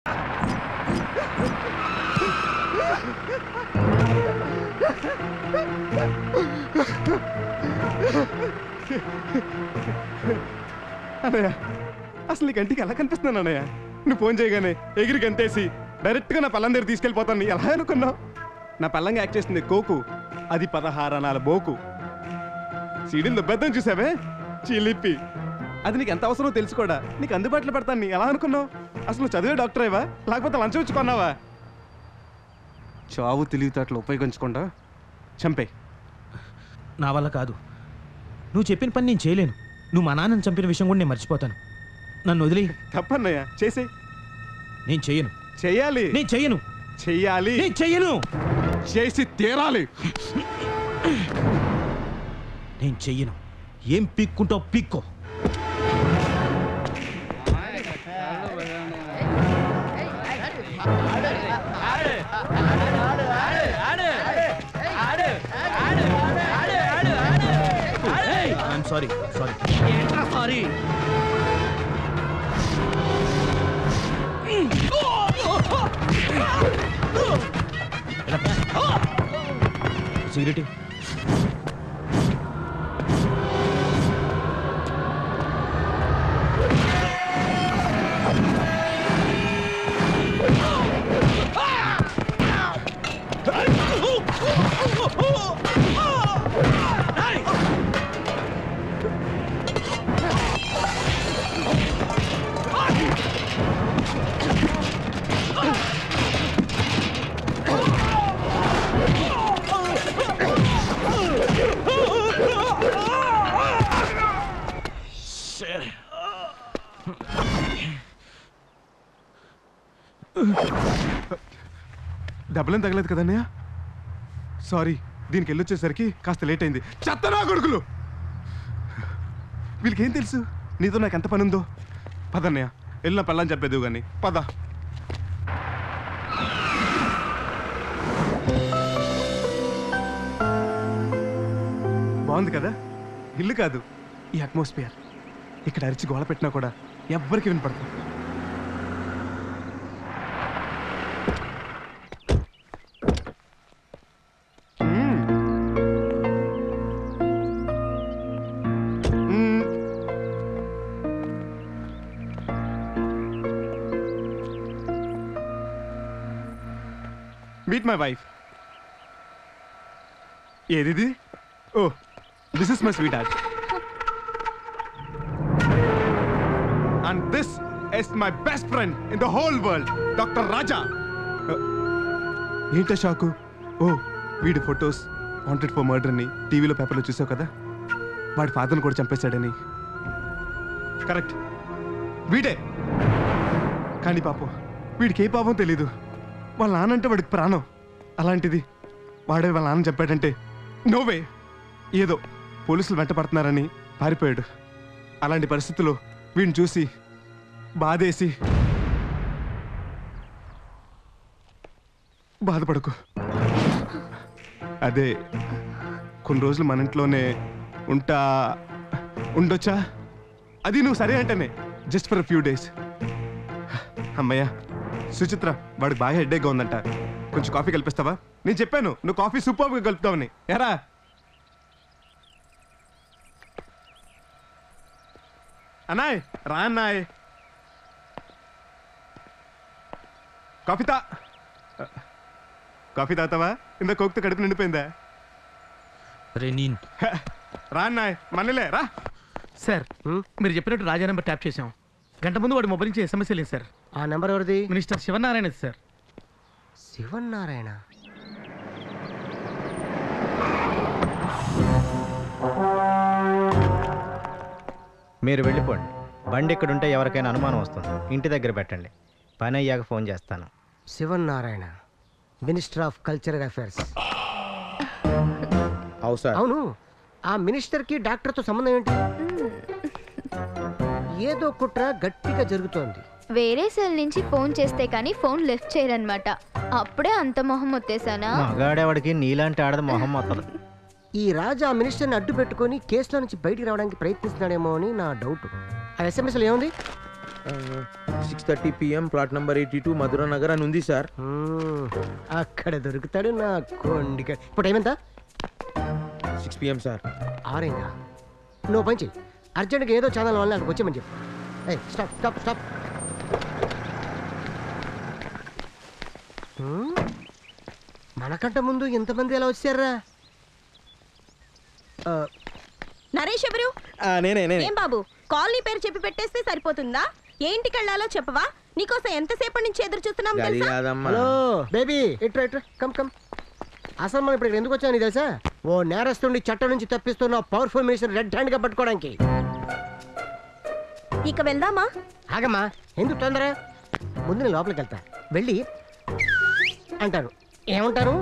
అన్నయ్య అసలు నీ కంటికి ఎలా కనిపిస్తున్నాను అన్నయ్య? నువ్వు ఫోన్ చేయగానే ఎగిరి గంతేసి డైరెక్ట్గా నా పల్లం దగ్గర తీసుకెళ్ళిపోతాను. ఎలా అనుకున్నావు? నా పల్లంగా యాక్ట్ చేస్తుంది కోకు, అది 16 అనాల బోకు. సీడీని దుబ్బెద్దాం చూసావే చిలిపి, అది నీకు ఎంత అవసరమో తెలుసు కూడా నీకు అందుబాటులో పెడతాను. ఎలా అనుకున్నావు? అసలు నువ్వు చదివే డాక్టరేవా లేకపోతే లంచం ఇచ్చుకున్నావా? చావు తెలివితేటలు ఉపయోగించకుండా చంపే. నా వల్ల కాదు, నువ్వు చెప్పిన పని నేను చేయలేను. నువ్వు మా నాన్నని చంపిన విషయం కూడా నేను మర్చిపోతాను. నన్ను వదిలి. తప్పన్నయ్య, చేసే. నేను చెయ్యను. చెయ్యాలి. నేను చెయ్యను. చెయ్యాలి. నేను చెయ్యను. చేసి తీరాలి. నేను చెయ్యను. ఏం పీక్కుంటావు పీక్కో. Sorry sorry sorry. సిగరెట్ దెబ్బలేం తగలేదు కదన్నయ్య? సారీ, దీనికి వెళ్ళొచ్చేసరికి కాస్త లేట్ అయింది. చెత్తనా కొడుకులు, వీళ్ళకేం తెలుసు నీతో నాకు ఎంత పని ఉందో? పదన్నయ్య, వెళ్ళిన పల్లని చెప్పేది కానీ పద. బాగుంది కదా? ఇల్లు కాదు, ఈ అట్మాస్ఫియర్. ఇక్కడ అరిచి గోళ పెట్టినా కూడా ఎవ్వరికి వినపడదు. Meet my wife. ఏది? ఓ, this is my sweetheart. And this is my best friend in the whole world, Dr. Raja. ఏంటా షాకు? ఓ, వీడి ఫొటోస్ వాంటెడ్ ఫర్ మర్డర్ అని టీవీలో పేపర్లో చూసావు కదా? వాడి ఫాదర్ని కూడా చంపేశాడని. కరెక్ట్, వీడే. కానీ పాపం వీడికి ఏ పాపం తెలీదు. వాళ్ళ నాన్నంటే వాడికి ప్రాణం. అలాంటిది వాడే వాళ్ళ నాన్న చెప్పాడంటే నోవే. ఏదో పోలీసులు వెంట పడుతున్నారని పారిపోయాడు. అలాంటి పరిస్థితుల్లో వీడిని చూసి బాధేసి, బాధపడకు. అదే కొన్ని రోజులు మన ఇంట్లోనే ఉండొచ్చా? అది నువ్వు సరే అంటేనే, జస్ట్ ఫర్ ఫ్యూ డేస్. అమ్మయ్య, సుచిత్ర వాడికి బాగా హెడ్ఏక్గా ఉందంట. కొంచెం కాఫీ కల్పిస్తావా? నేను చెప్పాను నువ్వు కాఫీ సూపర్గా కలుపుతావని. ఎరా అన్నాయ్, రా అన్నాయ్. కాఫీ తాగుతావా? ఇంత కోక్తో కడుపు నిండిపోయిందా? రా అన్నాయ్, మనలే రా. సార్, మీరు చెప్పినట్టు రాజా నెంబర్ ట్యాప్ చేసాం. గంట ముందు వాడి మొబైల్ నుంచి ఎస్ఎంఎస్ లేదు సార్. ఆ నెంబర్ ఎవరిది? Minister Shivanarayana sir. శివనారాయణ? మీరు వెళ్ళిపోండి. బండి ఇక్కడుంటే ఎవరికైనా అనుమానం వస్తుంది. ఇంటి దగ్గర పెట్టండి. పని అయ్యాక ఫోన్ చేస్తాను. Sivanarayana, minister of cultural affairs. అవును, ఆ మినిస్టర్కి డాక్టర్తో సంబంధం ఏంటి? ఏదో కుట్ర గట్టిగా జరుగుతోంది. వేరే సెల్ నుంచి ఫోన్ చేస్తే కానీ ఫోన్ లిఫ్ట్ చేయరనమాట. అప్పుడే అంత మొహం వచ్చేసానా? మగాడేవాడికి నీలాంటి ఆడది మొహం వస్తుంది. ఈ రాజా మినిస్టర్ని అడ్డు పెట్టుకొని కేసులో నుంచి బయటికి రావడానికి ప్రయత్నిస్తున్నాడేమో అని నా డౌట్. ఆ ఎస్ఎంఎస్లో ఏముంది? 6:30 PM plot number 82 Madhura Nagar అని ఉంది సార్. అక్కడ దొరుకుతాడు నా కొండిక. ఇప్పుడు ఏమంతా 6 PM సార్. ఆరేంగా నువ్వు పని చెయ్యి, అర్జెంట్గా ఏదో ఛానల్ వల్ల అక్కడికి వచ్చేమని చెప్పు. Stop stop stop. మనకంటే ముందు ఎంతమంది ఎలా వచ్చారా? నరేష్ ఎవరు? నేనే ఏం బాబు, కాలనీ పేరు చెప్పి పెట్టేస్తే సరిపోతుందా? ఏ ఇంటికి వెళ్ళాలో చెప్పవా? నీకోసం ఎంతసేపటి నుంచి ఎదురు చూస్తున్నాం అది తెలుసా? కాదమ్మా. హలో బేబీ, ఇట్రా ఇట్రా, కమ్ కమ్. అసలు మనం ఇప్పుడు ఎందుకు వచ్చాను తెలుసా? ఓ నేరస్తుడిని చట్టం నుంచి తప్పిస్తున్న పవర్ఫుల్ మినిస్టర్ రెడ్ హ్యాండ్ గా పట్టుకోవడానికి. ఇక వెళ్దామా? ఆగమ్మా, ఎందుకు తొందర? ముందు నేను లోపలికి వెళ్తా, వెళ్ళి అంటాను. ఏమంటారు?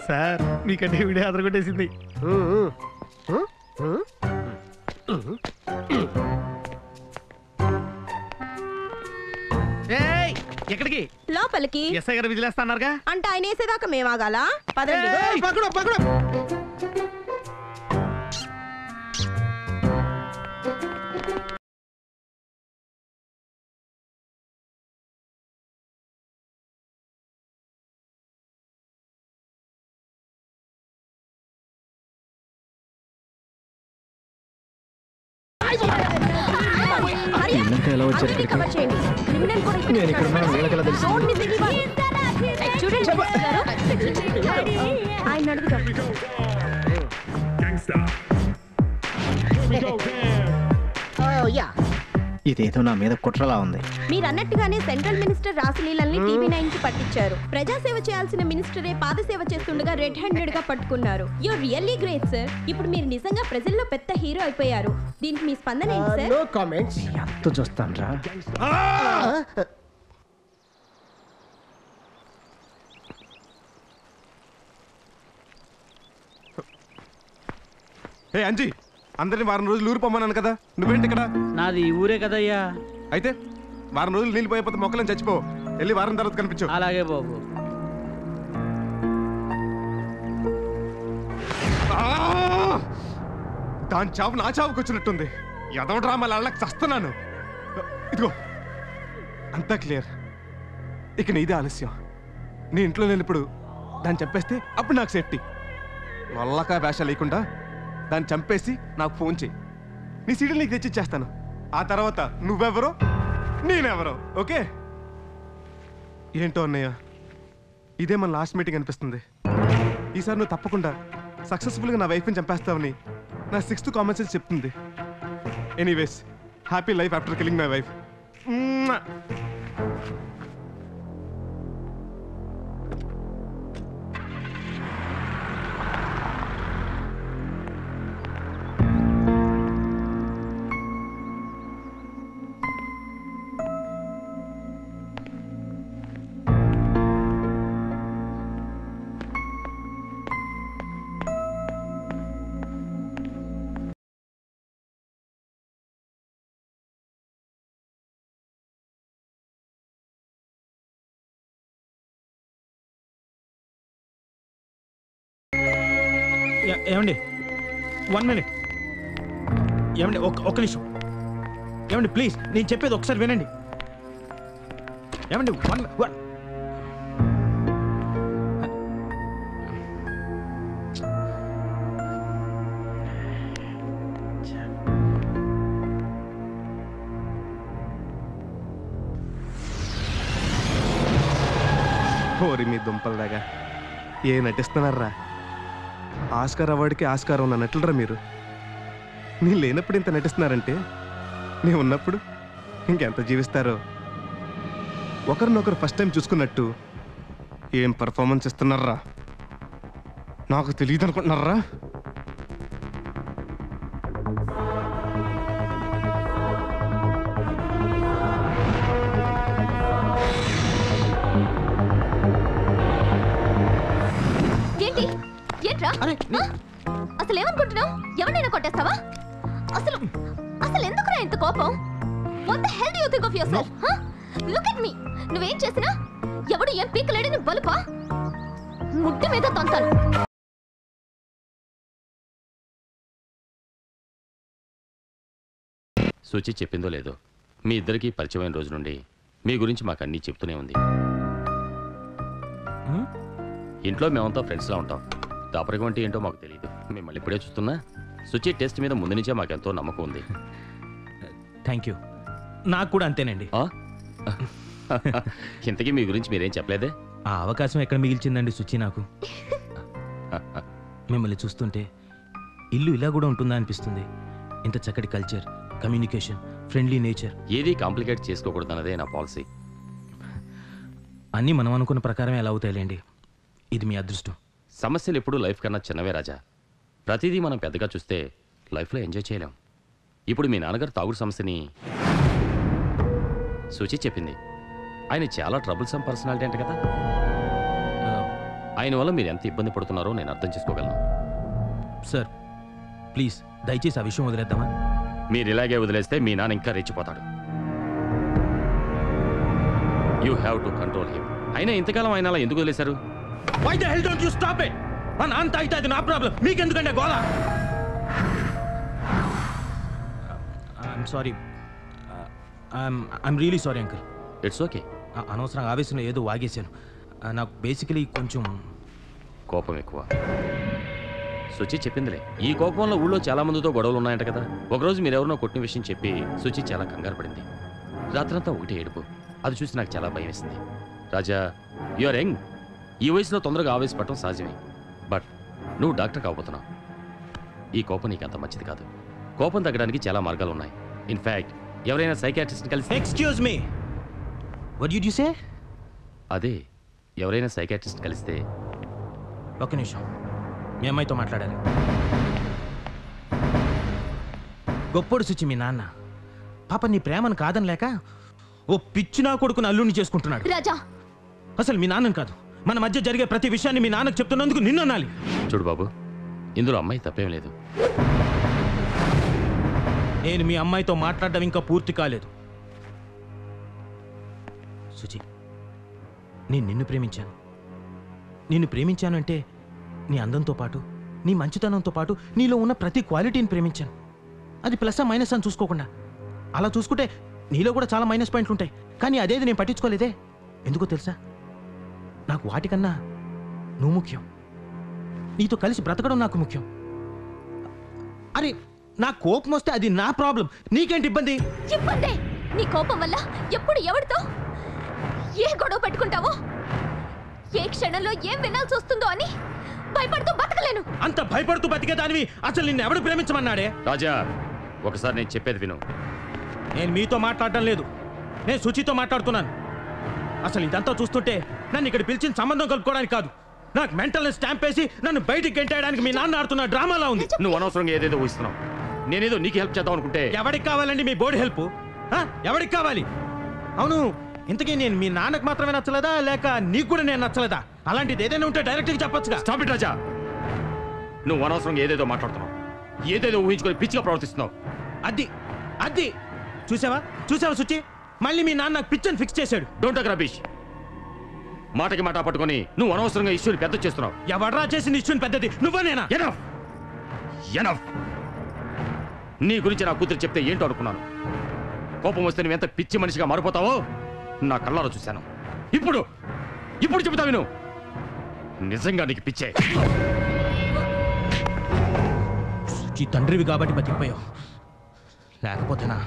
సార్ మీకంటే వీడియో అదరగొట్టేసింది. ఏయ్, ఎక్కడికి? లోపలికి. ఎస్ఐ గారు విజిలేస్తాన్నారుగా. అంటే ఆయన వేసేదాకా మేమాగాలా? పదండి. ఏయ్, పకడు పకడు. వీళ్ళంతా ఎలా వచ్చారు ఇక్కడికి? కవర్ చేయండి. క్రిమినల్ కూడా ఇక్కడ నేను ఇక్కడ ఉన్నాను, వీళ్ళకి ఎలా తెలుసు? రోడ్ మీద దిగి వా. చూడండి ఆయన అడుగుదాం. యా, ఇదేదో నా మీద కుట్రలా ఉంది. మీరు అన్నట్టుగానే సెంట్రల్ మినిస్టర్ రాసలీలల్ని TV9 కి పట్టించారు. ప్రజాసేవ చేయాల్సిన మినిస్టరే పాదసేవ చేస్తుండగా రెడ్ హ్యాండెడ్ గా పట్టుకున్నారు. You're really great sir. ఇప్పుడు మీరు నిజంగా ప్రజల్లో పెద్ద హీరో అయిపోయారు. దీనికి మీ స్పందన ఏంటి సార్? No comments. ఎంత చూస్తాను రా. హే అంజీ, అందరిని వారం రోజులు ఊరు పొమ్మన్నాను కదా, నువ్వేంటి ఇక్కడ? నాది ఈ ఊరే కదయ్యా. అయితే వారం రోజులు నీళ్ళు పోయిపోతే మొక్కలను చచ్చిపో. వెళ్ళి వారం తర్వాత కనిపించు. అలాగే బాబు. దాని చావు నా చావుకు వచ్చినట్టుంది. ఎదవ డ్రామాలు అళ్ళకి చస్తున్నాను. ఇదిగో అంతా క్లియర్. ఇక నీదే ఆలస్యం. నీ ఇంట్లో లేనప్పుడు దాన్ని చంపేస్తే అప్పుడు నాకు సేఫ్టీ. వల్లకా వేష లేకుండా దాన్ని చంపేసి నాకు ఫోన్ చేయి. నీ సీడీలు నీకు తెచ్చిచ్చేస్తాను. ఆ తర్వాత నువ్వెవరో నేనెవరో. ఓకే? ఏంటో అన్నయ్య, ఇదే మన లాస్ట్ మీటింగ్ అనిపిస్తుంది. ఈసారి నువ్వు తప్పకుండా సక్సెస్ఫుల్గా నా వైఫ్ని చంపేస్తావని నా 6th కామన్ సెన్స్ చెప్తుంది. Anyways, happy life after killing my wife. ఏమండి 1 minute. ఏమండి ఒక్క నిమిషం. ఏమండి ప్లీజ్, నేను చెప్పేది ఒకసారి వినండి. ఏమండి ఓరి మీ దుంపల దాగా ఏ నటిస్తున్నారా? ఆస్కార్ అవార్డుకి ఆస్కార్ ఉన్న నటులరా మీరు. నేను లేనప్పుడు ఇంత నటిస్తున్నారంటే నేను ఉన్నప్పుడు ఇంకెంత జీవిస్తారో. ఒకరినొకరు ఫస్ట్ టైం చూసుకున్నట్టు ఏం పర్ఫార్మెన్స్ ఇస్తున్నారా? నాకు తెలియదు అనుకుంటున్నారా? అసలు ఏమనుకుంటున్నావు? ఎవరినైనా కొట్టేస్తావా? అసలు అసలు ఎందుకురా ఇంత కోపం? What the hell do you think of yourself? Look at me. నువ్వేం చేసినా ఎవడు ఏం పీకలేడని బలుపా ముట్టి మీద తంతాను. సూచి చెప్పిందో లేదో, మీ ఇద్దరికీ పరిచయమైన రోజు నుండి మీ గురించి మాకు అన్నీ చెప్తూనే ఉంది. ఇంట్లో మేమంతా ఫ్రెండ్స్లా ఉంటాం. దాపరికం అంటే ఏంటో మాకు తెలియదు. మిమ్మల్ని ఇప్పుడే చూస్తున్నా సుచి టెస్ట్ మీద ముందు నుంచే మాకెంతో నమ్మకం ఉంది. Thank you. నాకు కూడా అంతేనండి. ఇంతకీ మీ గురించి మీరేం చెప్పలేదే? ఆ అవకాశం ఎక్కడ మిగిల్చిందండి సుచి నాకు. మిమ్మల్ని చూస్తుంటే ఇల్లు ఇలా కూడా ఉంటుందా అనిపిస్తుంది. ఇంత చక్కటి కల్చర్, కమ్యూనికేషన్, ఫ్రెండ్లీ నేచర్. ఏది కాంప్లికేట్ చేసుకోకూడదన్నదే నా పాలసీ. అన్నీ మనం అనుకున్న ప్రకారమే ఎలా అవుతాయిలేండి. ఇది మీ అదృష్టం. సమస్యలు ఎప్పుడూ లైఫ్ కన్నా చిన్నవే రాజా. ప్రతిదీ మనం పెద్దగా చూస్తే లైఫ్లో ఎంజాయ్ చేయలేం. ఇప్పుడు మీ నాన్నగారు తాగుడు సమస్యని సుచి చెప్పింది. ఆయన చాలా ట్రబుల్సమ్ పర్సనాలిటీ అంట కదా. ఆయన వల్ల మీరు ఎంత ఇబ్బంది పడుతున్నారో నేను అర్థం చేసుకోగలను. సార్ ప్లీజ్ దయచేసి ఆ విషయం వదిలేద్దామా? మీరు ఇలాగే వదిలేస్తే మీ నాన్న ఇంకా రెచ్చిపోతాడు. You have to control him. అయినా ఇంతకాలం ఆయన అలా ఎందుకు వదిలేశారు? Why the hell don't you stop it? మా నాన్న తాగితే అది నా ప్రాబ్లం, మీకెందుకంటే గోళ? I'm sorry. I'm really sorry uncle. It's okay. అనవసరంగా ఆవేశంలో ఏదో వాగేశాను. నాకు బేసికలీ కొంచెం కోపం ఎక్కువ. సుచి చెప్పిందిలే. ఈ కోపంలో ఊళ్ళో చాలా మందితో గొడవలు ఉన్నాయంట కదా. ఒకరోజు మీరెవరినో కొట్టిన విషయం చెప్పి సుచి చాలా కంగారు పడింది. రాత్రంతా ఒకటి ఏడుపు. అది చూసి నాకు చాలా భయం వేసింది. రాజా, యు ఆర్ యంగ్. ఈ వయసులో తొందరగా ఆవేశపడటం సహజమే. బట్ నువ్వు డాక్టర్ కాబోతున్నావు. ఈ కోపం నీకు అంత మంచిది కాదు. కోపం తగ్గడానికి చాలా మార్గాలు ఉన్నాయి. ఇన్ఫ్యాక్ట్ ఎవరైనా సైకాట్రిస్ట్ని కలిసి excuse me, what did you say? అదే ఎవరైనా సైకాట్రిస్ట్ కలిస్తే. ఒక్క నిమిషం, మీ అమ్మాయితో మాట్లాడాలి. గొప్పడు సుచి మీ నాన్న. పాప నీ ప్రేమను కాదనిలేక ఓ పిచ్చి నా కొడుకుని అల్లుని చేసుకుంటున్నాడు. రాజా, అసలు మీ నాన్నని కాదు, మన మధ్య జరిగే ప్రతి విషయాన్ని మీ నాన్నకు చెప్తున్నందుకు నిన్ను అనాలి. చూడు బాబు, ఇందులో అమ్మాయి తప్పేం లేదు. నేను మీ అమ్మాయితో మాట్లాడడం ఇంకా పూర్తి కాలేదు. సుచి, నేను నిన్ను ప్రేమించాను. నిన్ను ప్రేమించాను అంటే నీ అందంతో పాటు, నీ మంచితనంతో పాటు నీలో ఉన్న ప్రతి క్వాలిటీని ప్రేమించాను. అది ప్లస్ మైనస్ అని చూసుకోకుండా. అలా చూసుకుంటే నీలో కూడా చాలా మైనస్ పాయింట్లు ఉంటాయి. కానీ అదేది నేను పట్టించుకోలేదే. ఎందుకో తెలుసా? నాకు వాటికన్నా నువ్వు ముఖ్యం. నీతో కలిసి బ్రతకడం నాకు ముఖ్యం. అరే, నా కోపం వస్తే అది నా ప్రాబ్లం, నీకేంటి ఇబ్బంది? ఇబ్బంది నీ కోపం వల్ల ఎప్పుడు ఎవరితో ఏ గొడవ పెట్టుకుంటావో, ఏ క్షణంలో ఏం వినాల్సి వస్తుందో అని భయపడుతూ బతకలేను. అంత భయపడుతూ బతికేదానివి అసలు నిన్ను ఎవడు ప్రేమించమన్నాడే? రాజా, ఒకసారి నేను చెప్పేది విను. నేను మీతో మాట్లాడటం లేదు, నేను సుచితో మాట్లాడుతున్నాను. అసలు ఇదంతా చూస్తుంటే నన్ను ఇక్కడ పిలిచిన సంబంధం కలుపుకోవడానికి కాదు, నాకు మెంటల్ స్టాంప్ వేసి నన్ను బయటికి గెంటేయడానికి మీ నాన్న ఆడుతున్న డ్రామాలా ఉంది. నువ్వు అనవసరంగా ఏదేదో ఊహిస్తున్నావు. నేనేదో నీకు హెల్ప్ చేద్దాం అనుకుంటే. ఎవరికి కావాలండి మీ బోర్డు హెల్ప్? ఎవరికి కావాలి? అవును, ఇంతకీ నేను మీ నాన్నకు మాత్రమే నచ్చలేదా, లేక నీకు కూడా నేను నచ్చలేదా? అలాంటిది ఏదైనా ఉంటే డైరెక్ట్గా చెప్పొచ్చుగా. స్టాప్ ఇట్ రాజా. నువ్వు అనవసరంగా ఏదేదో మాట్లాడుతున్నావు, ఏదేదో ఊహించుకొని పిచ్చిగా ప్రవర్తిస్తున్నావు. అది అది చూసావా చూసావా సుచి, మళ్ళీ మీ నాన్న నాకు పిచ్చని ఫిక్స్ చేశాడు. Don't talk rubbish. మాటకి మాట పట్టుకొని నువ్వు అనవసరంగా ఇష్యూని పెద్ద చేస్తున్నావు. ఎవడరా చేసిన ఇష్యూని పెద్దది? నువ్వా నేనా? Enough enough. నీ గురించి నా కూతురు చెప్తే ఏంటో అనుకున్నాను. కోపం వస్తే నువ్వు ఎంత పిచ్చి మనిషిగా మారిపోతావో నా కళ్ళారా చూశాను. ఇప్పుడు ఇప్పుడు చెబుతా విను. నిజంగా నీకు పిచ్చే. సుచి, తండ్రివి కాబట్టి బతికిపోయావు, లేకపోతేనా